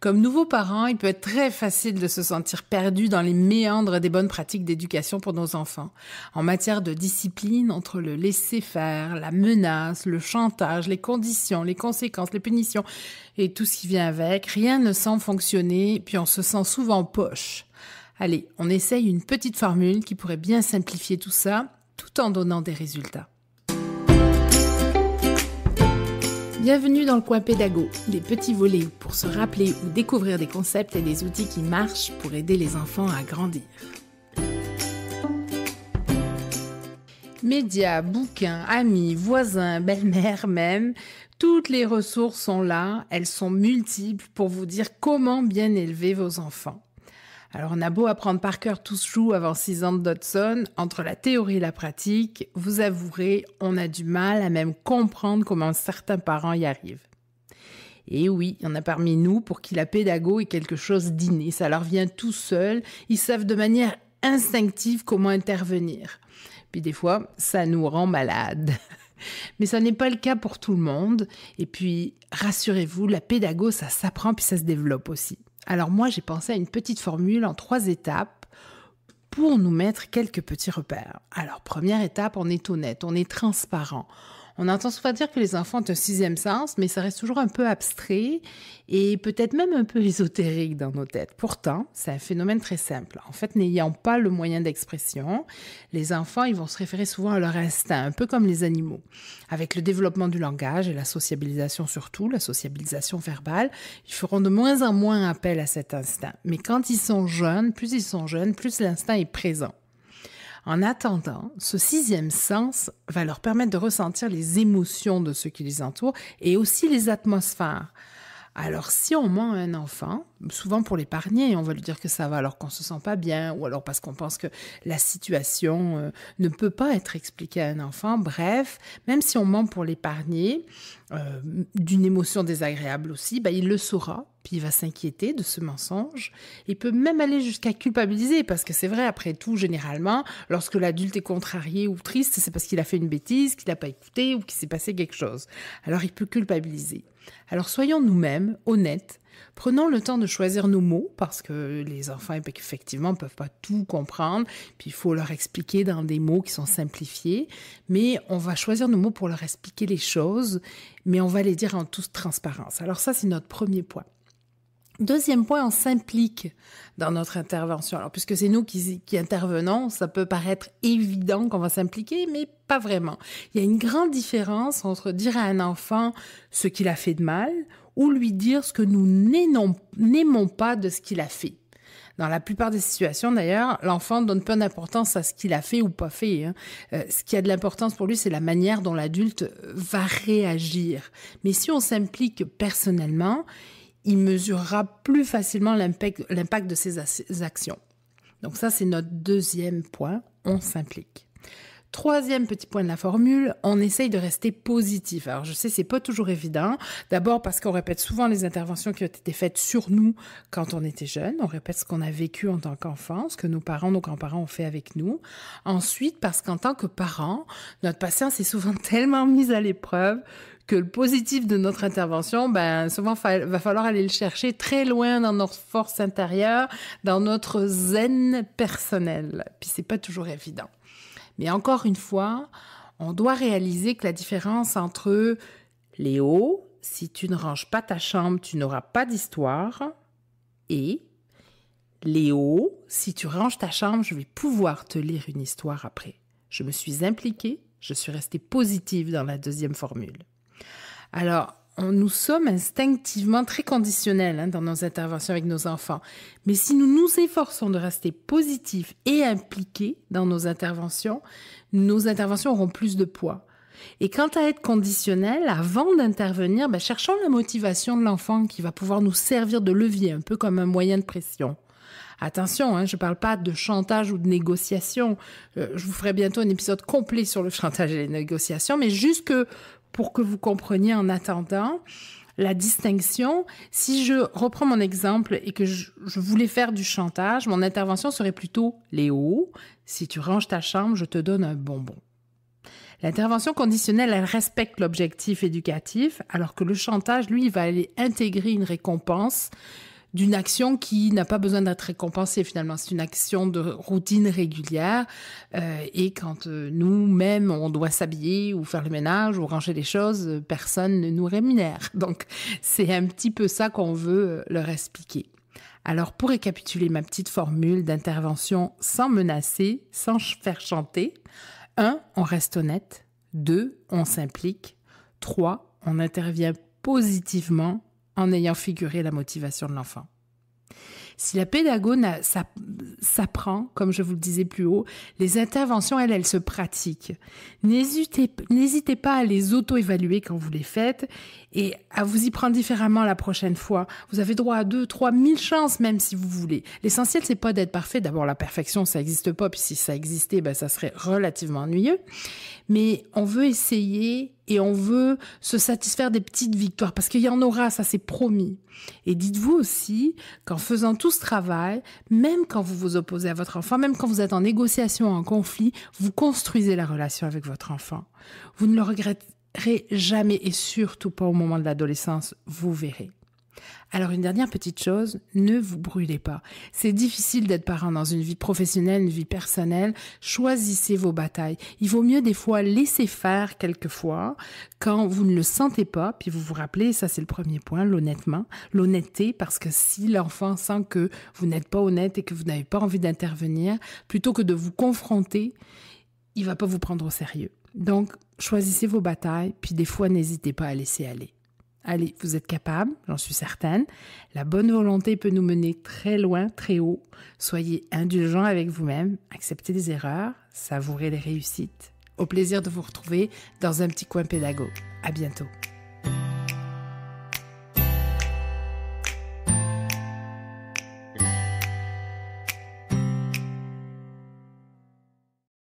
Comme nouveaux parents, il peut être très facile de se sentir perdu dans les méandres des bonnes pratiques d'éducation pour nos enfants. En matière de discipline, entre le laisser-faire, la menace, le chantage, les conditions, les conséquences, les punitions et tout ce qui vient avec, rien ne semble fonctionner, puis on se sent souvent poche. Allez, on essaye une petite formule qui pourrait bien simplifier tout ça, tout en donnant des résultats. Bienvenue dans le coin pédago, les petits volets pour se rappeler ou découvrir des concepts et des outils qui marchent pour aider les enfants à grandir. Médias, bouquins, amis, voisins, belle-mère même, toutes les ressources sont là, elles sont multiples pour vous dire comment bien élever vos enfants. Alors, on a beau apprendre par cœur tout ce joue avant 6 ans de Dodson, entre la théorie et la pratique, vous avouerez, on a du mal à même comprendre comment certains parents y arrivent. Et oui, il y en a parmi nous pour qui la pédago est quelque chose d'inné, ça leur vient tout seul, ils savent de manière instinctive comment intervenir. Puis des fois, ça nous rend malades. Mais ça n'est pas le cas pour tout le monde. Et puis, rassurez-vous, la pédago, ça s'apprend puis ça se développe aussi. Alors moi, j'ai pensé à une petite formule en 3 étapes pour nous mettre quelques petits repères. Alors, première étape, on est honnête, on est transparent. On entend souvent dire que les enfants ont un 6e sens, mais ça reste toujours un peu abstrait et peut-être même un peu ésotérique dans nos têtes. Pourtant, c'est un phénomène très simple. En fait, n'ayant pas le moyen d'expression, les enfants, ils vont se référer souvent à leur instinct, un peu comme les animaux. Avec le développement du langage et la sociabilisation surtout, la sociabilisation verbale, ils feront de moins en moins appel à cet instinct. Mais quand ils sont jeunes, plus l'instinct est présent. En attendant, ce 6e sens va leur permettre de ressentir les émotions de ceux qui les entourent et aussi les atmosphères. Alors, si on ment à un enfant, souvent pour l'épargner, on va lui dire que ça va alors qu'on se sent pas bien ou alors parce qu'on pense que la situation ne peut pas être expliquée à un enfant. Bref, même si on ment pour l'épargner, d'une émotion désagréable aussi, il le saura, puis il va s'inquiéter de ce mensonge. Il peut même aller jusqu'à culpabiliser parce que c'est vrai, après tout, généralement, lorsque l'adulte est contrarié ou triste, c'est parce qu'il a fait une bêtise, qu'il n'a pas écouté ou qu'il s'est passé quelque chose. Alors, il peut culpabiliser. Alors, soyons nous-mêmes honnêtes, prenons le temps de choisir nos mots parce que les enfants, effectivement, ne peuvent pas tout comprendre, puis il faut leur expliquer dans des mots qui sont simplifiés, mais on va choisir nos mots pour leur expliquer les choses, mais on va les dire en toute transparence. Alors ça, c'est notre premier point. Deuxième point, on s'implique dans notre intervention. Alors, puisque c'est nous qui intervenons, ça peut paraître évident qu'on va s'impliquer, mais pas vraiment. Il y a une grande différence entre dire à un enfant ce qu'il a fait de mal ou lui dire ce que nous n'aimons pas de ce qu'il a fait. Dans la plupart des situations, d'ailleurs, l'enfant donne peu d'importance à ce qu'il a fait ou pas fait. Ce qui a de l'importance pour lui, c'est la manière dont l'adulte va réagir. Mais si on s'implique personnellement, il mesurera plus facilement l'impact de ses actions. Donc ça, c'est notre deuxième point, on s'implique. Troisième petit point de la formule, on essaye de rester positif. Alors je sais, c'est pas toujours évident. D'abord parce qu'on répète souvent les interventions qui ont été faites sur nous quand on était jeune. On répète ce qu'on a vécu en tant qu'enfant, ce que nos parents, nos grands-parents ont fait avec nous. Ensuite, parce qu'en tant que parents, notre patience est souvent tellement mise à l'épreuve que le positif de notre intervention, souvent, va falloir aller le chercher très loin dans notre force intérieure, dans notre zen personnel. Puis c'est pas toujours évident. Mais encore une fois, on doit réaliser que la différence entre Léo, si tu ne ranges pas ta chambre, tu n'auras pas d'histoire, et Léo, si tu ranges ta chambre, je vais pouvoir te lire une histoire après. Je me suis impliquée, je suis restée positive dans la deuxième formule. Alors, nous sommes instinctivement très conditionnels dans nos interventions avec nos enfants. Mais si nous nous efforçons de rester positifs et impliqués dans nos interventions auront plus de poids. Et quant à être conditionnel, avant d'intervenir, cherchons la motivation de l'enfant qui va pouvoir nous servir de levier, un peu comme un moyen de pression. Attention, je ne parle pas de chantage ou de négociation. Je vous ferai bientôt un épisode complet sur le chantage et les négociations, mais juste que pour que vous compreniez en attendant la distinction, si je reprends mon exemple et que je voulais faire du chantage, mon intervention serait plutôt « Léo, si tu ranges ta chambre, je te donne un bonbon ». L'intervention conditionnelle, elle respecte l'objectif éducatif, alors que le chantage, lui, il va aller intégrer une récompense d'une action qui n'a pas besoin d'être récompensée finalement. C'est une action de routine régulière et quand nous-mêmes, on doit s'habiller ou faire le ménage ou ranger les choses, personne ne nous rémunère. Donc, c'est un petit peu ça qu'on veut leur expliquer. Alors, pour récapituler ma petite formule d'intervention sans menacer, sans faire chanter, 1, on reste honnête. 2, on s'implique. 3, on intervient positivement en ayant figuré la motivation de l'enfant. Si la pédago s'apprend, comme je vous le disais plus haut, les interventions, elles se pratiquent. N'hésitez pas à les auto-évaluer quand vous les faites et à vous y prendre différemment la prochaine fois. Vous avez droit à 2, 3, 1000 chances même si vous voulez. L'essentiel, c'est pas d'être parfait. D'abord, la perfection, ça n'existe pas. Puis si ça existait, ça serait relativement ennuyeux. Mais on veut essayer et on veut se satisfaire des petites victoires parce qu'il y en aura, ça c'est promis. Et dites-vous aussi qu'en faisant tout ce travail, même quand vous vous opposez à votre enfant, même quand vous êtes en négociation, en conflit, vous construisez la relation avec votre enfant. Vous ne le regretterez jamais et surtout pas au moment de l'adolescence, vous verrez. Alors une dernière petite chose, ne vous brûlez pas. C'est difficile d'être parent dans une vie professionnelle, une vie personnelle. Choisissez vos batailles. Il vaut mieux des fois laisser faire quelquefois quand vous ne le sentez pas. Puis vous vous rappelez, ça c'est le premier point, l'honnêteté, parce que si l'enfant sent que vous n'êtes pas honnête et que vous n'avez pas envie d'intervenir, plutôt que de vous confronter, il va pas vous prendre au sérieux. Donc choisissez vos batailles, puis des fois n'hésitez pas à laisser aller. Allez, vous êtes capable, j'en suis certaine. La bonne volonté peut nous mener très loin, très haut. Soyez indulgents avec vous-même, acceptez les erreurs, savourez les réussites. Au plaisir de vous retrouver dans un petit coin pédago. À bientôt.